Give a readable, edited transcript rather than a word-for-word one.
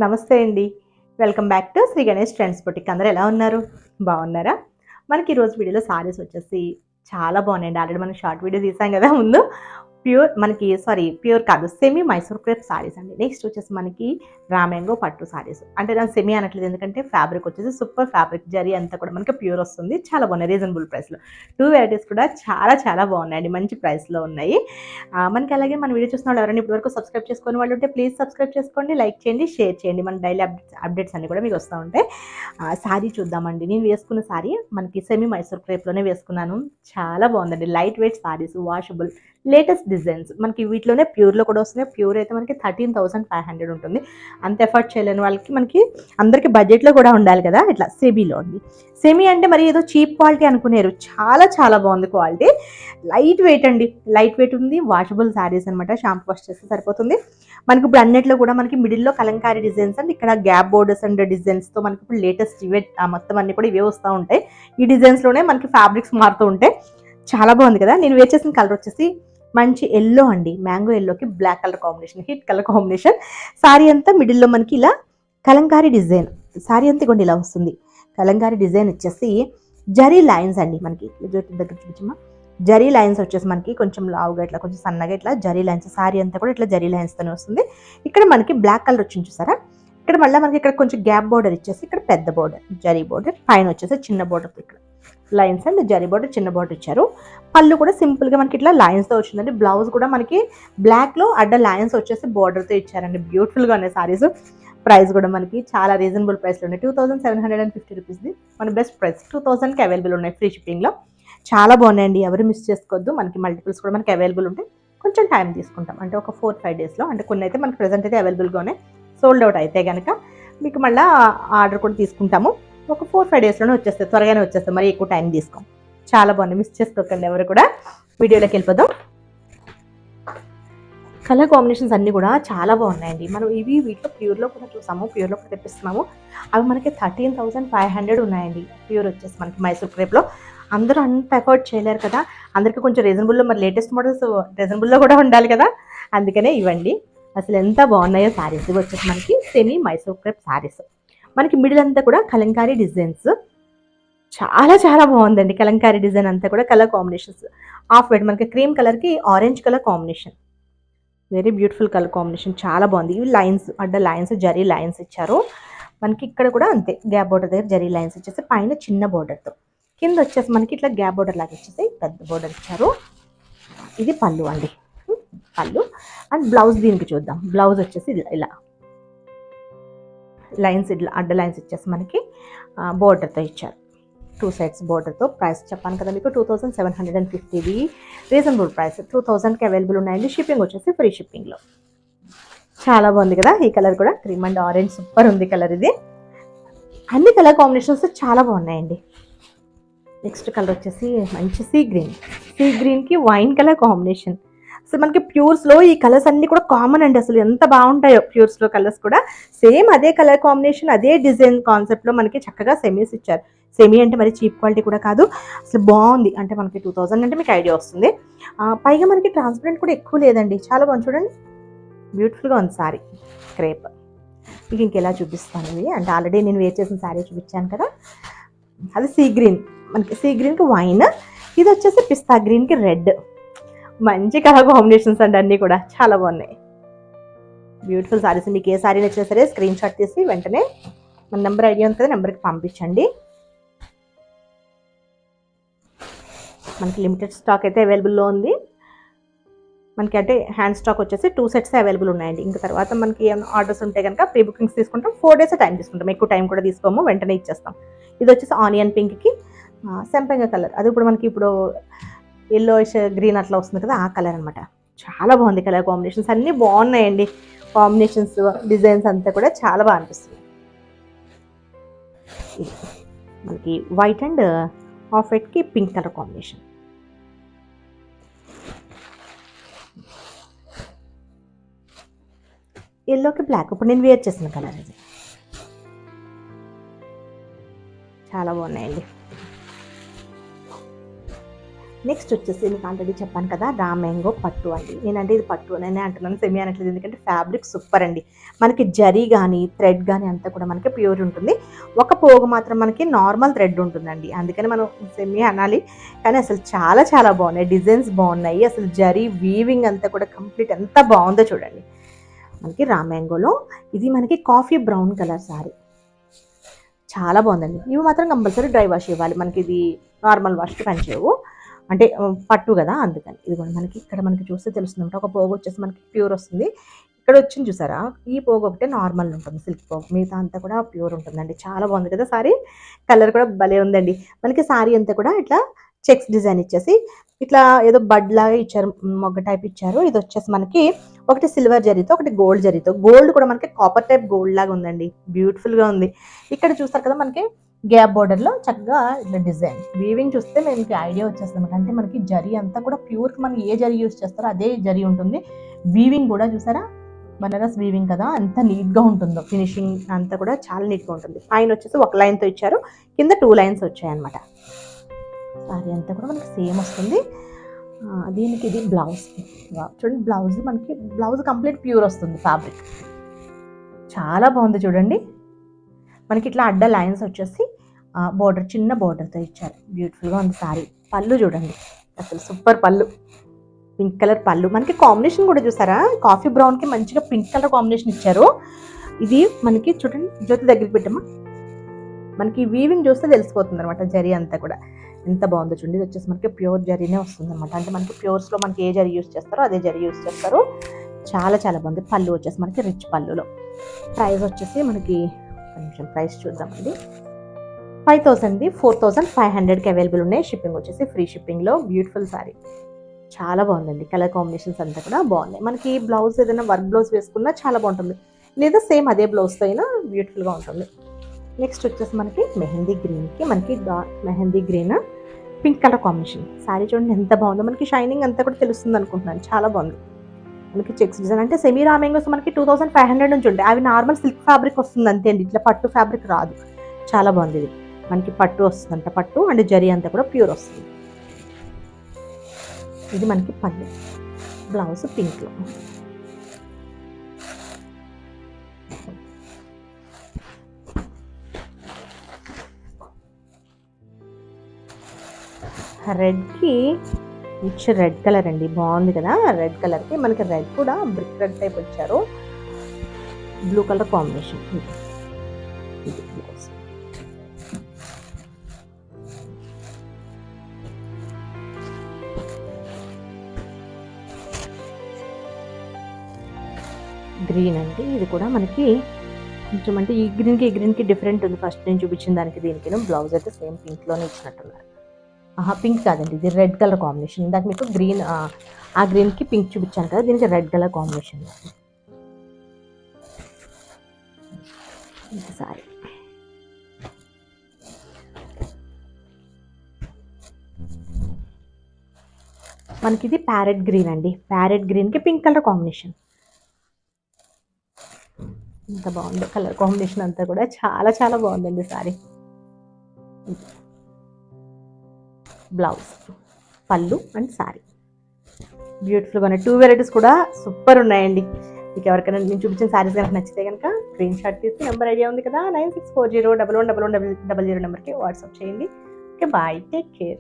నమస్తే అండి. Welcome back to Shri Ganesh trends boutique. అందరూ ఎలా ఉన్నారు? బాగున్నారా? మనకి ఈరోజు వీడియోలో సారీస్ వచ్చేసి చాలా బాగున్నాయండి. ఆల్రెడీ మనం షార్ట్ వీడియో తీసాం కదా ముందు. ప్యూర్ కాదు, సెమీ మైసూర్ క్రేప్ సారీస్ అండి. నెక్స్ట్ వచ్చేసి మనకి రామ్యాంగో పట్టు సారీస్. అంటే దాని సెమీ అనట్లేదు, ఎందుకంటే ఫ్యాబ్రిక్ వచ్చేసి సూపర్ ఫ్యాబ్రిక్, జరీ అంతా కూడా మనకి ప్యూర్ వస్తుంది. చాలా బాగున్నాయి, రీజనబుల్ ప్రైస్లో. 2 వెరైటీస్ కూడా చాలా చాలా బాగున్నాయండి, మంచి ప్రైస్లో ఉన్నాయి. మనకి అలాగే మన వీడియో చూసిన వాళ్ళు ఎవరైనా ఇప్పటివరకు సబ్స్క్రైబ్ చేసుకుని వాళ్ళు ఉంటే ప్లీజ్ సబ్స్క్రైబ్ చేసుకోండి, లైక్ చేయండి, షేర్ చేయండి. మన డైలీ అప్డేట్స్ అన్ని కూడా మీకు వస్తూ ఉంటాయి. శారీ చూద్దామండి. నేను వేసుకున్న శారీ మనకి సెమీ మైసూర్ క్రేప్లోనే వేసుకున్నాను. చాలా బాగుందండి. Light weight saris, washable, latest designs. మనకి వీటిలోనే ప్యూర్లో కూడా వస్తున్నాయి. ప్యూర్ అయితే మనకి 13,500 ఉంటుంది. అంత ఎఫర్ట్ చేయలేని వాళ్ళకి, మనకి అందరికీ బడ్జెట్లో కూడా ఉండాలి కదా, ఇట్లా సెమీలో ఉంది. సెమీ అంటే మరి ఏదో చీప్ క్వాలిటీ అనుకునేరు, చాలా చాలా బాగుంది క్వాలిటీ. లైట్ వెయిట్ అండి, లైట్ వెయిట్ ఉంది. వాషబుల్ శారీస్ అనమాట, షాంపూ వాష్ చేస్తే సరిపోతుంది. మనకి ఇప్పుడు అన్నిట్లో కూడా మనకి మిడిల్లో కలంకారీ డిజైన్స్ అండ్ ఇక్కడ గ్యాప్ బోర్డర్స్ అండ్ డిజైన్స్తో మనకి ఇప్పుడు లేటెస్ట్ ఇవే మొత్తం అన్ని కూడా ఇవే వస్తూ ఉంటాయి. ఈ డిజైన్స్లోనే మనకి ఫ్యాబ్రిక్స్ మారుతూ ఉంటాయి. చాలా బాగుంది కదా. నేను వేర్ చేసిన కలర్ వచ్చేసి మంచి ఎల్లో అండి, మ్యాంగో ఎల్లోకి black colour combination, hit colour combination. Sari అంతా మిడిల్లో మనకి ఇలా కలంకారీ డిజైన్. సారీ అంతా కూడా ఇలా వస్తుంది. కలంకారీ డిజైన్ వచ్చేసి జరీ లైన్స్ అండి. మనకి దగ్గర చూపించమ్మా. జరీ లైన్స్ వచ్చేసి మనకి కొంచెం లావుగా ఇట్లా కొంచెం సన్నగా ఇట్లా జరీ లైన్స్. సారీ అంతా కూడా ఇట్లా జరీ లైన్స్తోనే వస్తుంది. ఇక్కడ మనకి బ్లాక్ కలర్ వచ్చింది చూసారా. ఇక్కడ మళ్ళీ మనకి ఇక్కడ కొంచెం గ్యాప్ బోర్డర్ ఇచ్చేసి ఇక్కడ పెద్ద బోర్డర్, జరీ బోర్డర్, పైన వచ్చేసి చిన్న బోర్డర్, ఇక్కడ లైన్స్ అండ్ జరీ బోర్డర్, చిన్న బోర్డర్ ఇచ్చారు. పళ్ళు కూడా సింపుల్గా మనకి ఇట్లా లైన్స్తో వచ్చిందండి. బ్లౌజ్ కూడా మనకి బ్లాక్లో అడ్డ లైన్స్ వచ్చేసి బోర్డర్తో ఇచ్చారండి. బ్యూటిఫుల్గా ఉన్నాయి సారీస్. ప్రైస్ కూడా మనకి చాలా రీజనబుల్ ప్రైస్లో ఉన్నాయి. 2,750 రూపీస్ది మన బెస్ట్ ప్రైస్. 2,000కి అవైలబుల్ ఉన్నాయి ఫ్రీ షిప్పింగ్లో. చాలా బాగున్నాయండి, ఎవరు మిస్ చేసుకోవద్దు. మనకి మల్టిపుల్స్ కూడా మనకి అవైలబుల్ ఉంటాయి. కొంచెం టైం తీసుకుంటాం, అంటే ఒక 4-5 డేస్లో. అంటే కొన్ని అయితే మనకి ప్రెజెంట్ అయితే అవైలబుల్గా ఉన్నాయి. సోల్డ్ అవుట్ అయితే కనుక మీకు మళ్ళీ ఆర్డర్ కూడా తీసుకుంటాము. ఒక 4-5 డేస్లోనే వచ్చేస్తాయి, త్వరగానే వచ్చేస్తాయి. మరి ఎక్కువ టైం తీసుకోం. చాలా బాగుంది, మిస్ చేసుకోకండి ఎవరు కూడా. వీడియోలోకి వెళ్ళిపోదాం. కలర్ కాంబినేషన్స్ అన్నీ కూడా చాలా బాగున్నాయండి. మనం వీటిలో ప్యూర్లో కూడా చూసాము, ప్యూర్లో కూడా తెప్పిస్తున్నాము. అవి మనకి 13,500 ఉన్నాయండి. ప్యూర్ వచ్చేసి మనకి మైసూర్ క్రేప్లో. అందరూ అంత ఎఫర్ట్ చేయలేరు కదా, అందరికీ కొంచెం రీజనబుల్లో, మరి లేటెస్ట్ మోడల్స్ రీజనబుల్లో కూడా ఉండాలి కదా, అందుకనే ఇవ్వండి. అసలు ఎంత బాగున్నాయో శారీస్. ఇవి వచ్చేసి మనకి సెమీ మైసూర్ క్రేప్ శారీస్. మనకి మిడిల్ అంతా కూడా కలంకారీ డిజైన్స్. చాలా చాలా బాగుందండి కలంకారీ డిజైన్ అంతా కూడా. కలర్ కాంబినేషన్స్ ఆఫ్ వైట్, మనకి క్రీమ్ కలర్కి orange colour combination. Very beautiful colour combination, చాలా బాగుంది. ఇవి లైన్స్, అడ్డ లైన్స్, జరీ లైన్స్ ఇచ్చారు. మనకి ఇక్కడ కూడా అంతే, గ్యాప్ బోర్డర్ దగ్గర జరీ లైన్స్ ఇచ్చేసి పైన చిన్న బోర్డర్తో, కింద వచ్చేసి మనకి ఇట్లా గ్యాప్ బోర్డర్ లాగా ఇచ్చేసి పెద్ద బోర్డర్ ఇచ్చారు. ఇది పళ్ళు అండి, పళ్ళు. అండ్ బ్లౌజ్ దీనికి చూద్దాం. బ్లౌజ్ వచ్చేసి ఇలా లైన్స్, ఇట్లా అడ్డ లైన్స్ ఇచ్చేసి మనకి బోర్డర్తో ఇచ్చారు. 2 సైడ్స్ బోర్డర్తో. ప్రైస్ చెప్పాను కదా మీకు, 2,750. Reasonable price. 2,000కి అవైలబుల్ ఉన్నాయండి. షిప్పింగ్ వచ్చేసి ఫ్రీ షిప్పింగ్లో. చాలా బాగుంది కదా. ఈ కలర్ కూడా క్రీమ్ అండ్ ఆరెంజ్, సూపర్ ఉంది కలర్ ఇది. అన్ని కలర్ కాంబినేషన్స్ చాలా బాగున్నాయండి. నెక్స్ట్ కలర్ వచ్చేసి మంచి సీ గ్రీన్కి వైన్ కలర్ కాంబినేషన్. అసలు మనకి ప్యూర్స్లో ఈ కలర్స్ అన్నీ కూడా కామన్ అండి. అసలు ఎంత బాగుంటాయో ప్యూర్స్లో కలర్స్ కూడా. సేమ్ అదే కలర్ కాంబినేషన్, అదే డిజైన్ కాన్సెప్ట్లో మనకి చక్కగా సెమీస్ ఇచ్చారు. సెమీ అంటే మరి చీప్ క్వాలిటీ కూడా కాదు, అసలు బాగుంది. అంటే మనకి 2,000 అంటే మీకు ఐడియా వస్తుంది. పైగా మనకి ట్రాన్స్పరెంట్ కూడా ఎక్కువ లేదండి, చాలా బాగుంది. చూడండి, బ్యూటిఫుల్గా ఉంది సారీ క్రేప్. మీకు ఇంకెలా చూపిస్తాను ఇది అంటే, ఆల్రెడీ నేను వేర్ చేసిన సారీ చూపించాను కదా. అది సీ గ్రీన్, మనకి సీ గ్రీన్కి వైన్. ఇది వచ్చేసి పిస్తా గ్రీన్కి రెడ్. మంచి కలర్ కాంబినేషన్స్ అండి, అన్నీ కూడా చాలా బాగున్నాయి. బ్యూటిఫుల్ సారీస్. మీకు ఏ సారీ నచ్చినా సరే స్క్రీన్ షాట్ తీసి వెంటనే మన నెంబర్ ఐడియా ఉంది కదా, నెంబర్కి పంపించండి. మనకి లిమిటెడ్ స్టాక్ అయితే అవైలబుల్లో ఉంది. మనకి అంటే హ్యాండ్ స్టాక్ వచ్చేసి 2 సెట్స్ అవైలబుల్ ఉన్నాయండి. ఇంకా తర్వాత మనకి ఏమైనా ఆర్డర్స్ ఉంటే కనుక ప్రీ బుకింగ్స్ తీసుకుంటాం. 4 డేస్ టైం తీసుకుంటాం, ఎక్కువ టైం కూడా తీసుకోము, వెంటనే ఇచ్చేస్తాం. ఇది వచ్చేసి ఆనియన్ పింక్కి సెంపంగ కలర్. అది ఇప్పుడు మనకి ఇప్పుడు ఎల్లోయిష్ గ్రీన్ అట్లా వస్తుంది కదా, ఆ కలర్ అనమాట. చాలా బాగుంది కలర్ కాంబినేషన్స్, అన్నీ బాగున్నాయండి. కాంబినేషన్స్, డిజైన్స్ అంతా కూడా చాలా బాగా అనిపిస్తుంది. మనకి వైట్ అండ్ ఆఫ్ వైట్కి పింక్ కలర్ కాంబినేషన్. ఎల్లోకి బ్లాక్, ఇప్పుడు నేను వేర్ చేసిన కలర్ ఇది. చాలా బాగున్నాయండి. నెక్స్ట్ వచ్చేసి మీకు ఆల్రెడీ చెప్పాను కదా రా మ్యాంగో పట్టు అండి. నేనంటే ఇది పట్టు అనే అంటున్నాను, సెమీ అనట్లేదు, ఎందుకంటే ఫ్యాబ్రిక్ సూపర్ అండి. మనకి జరీ కానీ థ్రెడ్ కానీ అంతా కూడా మనకి ప్యూర్ ఉంటుంది. ఒక పోగు మాత్రం మనకి నార్మల్ థ్రెడ్ ఉంటుందండి, అందుకని మనం సెమీ అనాలి. కానీ అసలు చాలా చాలా బాగున్నాయి, డిజైన్స్ బాగున్నాయి, అసలు జరీ వీవింగ్ అంతా కూడా కంప్లీట్ ఎంత బాగుందో చూడండి. మనకి రా మ్యాంగోలో ఇది మనకి కాఫీ బ్రౌన్ కలర్ సారీ, చాలా బాగుందండి. ఇవి మాత్రం కంపల్సరీ డ్రై వాష్ ఇవ్వాలి, మనకి ఇది నార్మల్ వాష్కి పనిచేయవు, అంటే పట్టు కదా అందుకని. ఇది కూడా మనకి ఇక్కడ మనకి చూస్తే తెలుస్తుంది, ఒక పోగు వచ్చేసి మనకి ప్యూర్ వస్తుంది. ఇక్కడ వచ్చింది చూసారా, ఈ పోగు ఒకటే నార్మల్ ఉంటుంది సిల్క్ పోగు, మిగతా అంతా కూడా ప్యూర్ ఉంటుందండి. చాలా బాగుంది కదా సారీ, కలర్ కూడా భలే ఉందండి. మనకి సారీ అంతా కూడా ఇట్లా చెక్స్ డిజైన్ ఇచ్చేసి ఇట్లా ఏదో బడ్ లాగా ఇచ్చారు, మొగ్గ టైప్ ఇచ్చారు. ఇది వచ్చేసి మనకి ఒకటి సిల్వర్ జరీతో, ఒకటి గోల్డ్ జరీతో, గోల్డ్ కూడా మనకి కాపర్ టైప్ గోల్డ్ లాగా ఉందండి, బ్యూటిఫుల్గా ఉంది. ఇక్కడ చూస్తారు కదా మనకి గ్యాప్ బోర్డర్లో చక్కగా ఇట్లా డిజైన్ వీవింగ్ చూస్తే మనకి ఐడియా వచ్చేస్తుంది. అంటే మనకి జరీ అంతా కూడా ప్యూర్, మనం ఏ జరీ యూస్ చేస్తారో అదే జరీ ఉంటుంది. వీవింగ్ కూడా చూసారా, బనారస్ వీవింగ్ కదా, ఎంత నీట్గా ఉంటుందో, ఫినిషింగ్ అంతా కూడా చాలా నీట్గా ఉంటుంది. పైన వచ్చేసి ఒక లైన్తో ఇచ్చారు, కింద 2 లైన్స్ వచ్చాయన్నమాట. సారీ అంతా కూడా మనకి సేమ్ వస్తుంది. దీనికి ఇది బ్లౌజ్ చూడండి, బ్లౌజ్ కంప్లీట్ ప్యూర్ వస్తుంది ఫ్యాబ్రిక్, చాలా బాగుంది చూడండి. మనకి ఇట్లా అడ్డ లైన్స్ వచ్చేసి బోర్డర్, చిన్న బోర్డర్తో ఇచ్చారు, బ్యూటిఫుల్గా ఉంది సారీ. పళ్ళు చూడండి, అసలు సూపర్ పళ్ళు, పింక్ కలర్ పళ్ళు. మనకి కాంబినేషన్ కూడా చూసారా, కాఫీ బ్రౌన్కి మంచిగా పింక్ కలర్ కాంబినేషన్ ఇచ్చారు. ఇది మనకి చూడండి, జ్యోతి దగ్గరికి పెట్టమ్మా, మనకి వీవింగ్ చూస్తే తెలిసిపోతుంది అనమాట, జరీ అంతా కూడా ఎంత బాగుందో చూడండి. ఇది వచ్చేసి మనకి ప్యూర్ జరీనే వస్తుంది అనమాట, అంటే మనకి ప్యూర్స్లో మనకి ఏ జరీ యూస్ చేస్తారో అదే జరీ యూస్ చేస్తారు. చాలా చాలా బాగుంది. పళ్ళు వచ్చేసి మనకి రిచ్ పళ్ళులో. ప్రైస్ వచ్చేసి మనకి కొంచెం ప్రైస్ చూద్దామండి, 5000, 4500కి అవైలబుల్ ఉన్నాయి. షిప్పింగ్ వచ్చేసి ఫ్రీ షిప్పింగ్లో. బ్యూటిఫుల్ సారీ, చాలా బాగుందండి. కలర్ కాంబినేషన్స్ అంతా కూడా బాగున్నాయి. మనకి బ్లౌజ్ ఏదైనా వర్క్ బ్లౌజ్ వేసుకున్నా చాలా బాగుంటుంది, లేదా సేమ్ అదే బ్లౌజ్తో అయినా బ్యూటిఫుల్గా ఉంటుంది. నెక్స్ట్ వచ్చేసి మనకి మెహందీ గ్రీన్కి, మనకి dark mehndi green pink colour combination. Sorry చూడండి ఎంత బాగుందో, మనకి షైనింగ్ అంతా కూడా తెలుస్తుంది అనుకుంటున్నాను, చాలా బాగుంది. మనకి చెక్స్ డిజైన్, అంటే సెమీ రా మ్యాంగోస్ మనకి 2500 నుంచి ఉంటాయి, అవి నార్మల్ సిల్క్ ఫ్యాబ్రిక్ వస్తుంది అంతే అండి, ఇట్లా పట్టు ఫ్యాబ్రిక్ రాదు. చాలా బాగుంది. ఇది మనకి పట్టు వస్తుందంట, పట్టు అండ్ జరీ అంతా కూడా ప్యూర్ వస్తుంది. ఇది మనకి పళ్ళు, బ్లౌజ్ పింక్లో. రెడ్కి రిచ్ రెడ్ కలర్ అండి, బాగుంది కదా. రెడ్ కలర్కి మనకి రెడ్ కూడా బ్రిక్ రెడ్ టైప్ వచ్చారు, బ్లూ కలర్ కాంబినేషన్. ఇది బ్లౌజ్. గ్రీన్ అండి, ఇది కూడా మనకి కొంచెం అంటే ఈ గ్రీన్కి డిఫరెంట్ ఉంది, ఫస్ట్ నేను చూపించిన దానికి దీనికి. బ్లౌజ్ అయితే సేమ్ పింక్లోనే ఇచ్చినట్టున్నారు. పింక్ కాదండి, ఇది రెడ్ కలర్ కాంబినేషన్. ఇందాక మీకు గ్రీన్, ఆ గ్రీన్కి పింక్ చూపించాను కదా, దీనికి రెడ్ కలర్ కాంబినేషన్. సారీ మనకి ఇది ప్యారెట్ గ్రీన్ అండి, ప్యారెట్ గ్రీన్కి పింక్ కలర్ కాంబినేషన్. ఎంత బాగుందో కలర్ కాంబినేషన్ అంతా కూడా, చాలా చాలా బాగుందండి సారీ. బ్లౌజ్, పళ్ళు అండ్ సారీ బ్యూటిఫుల్గా ఉన్నాయి. 2 వెరైటీస్ కూడా సూపర్ ఉన్నాయండి. మీకు ఎవరికైనా నేను చూపించిన సారీస్ కనుక నచ్చితే కనుక స్క్రీన్ షాట్ తీసి, నెంబర్ ఐడియా ఉంది కదా, 9640111100 నెంబర్కి వాట్సాప్ చేయండి. Okay, bye, take care.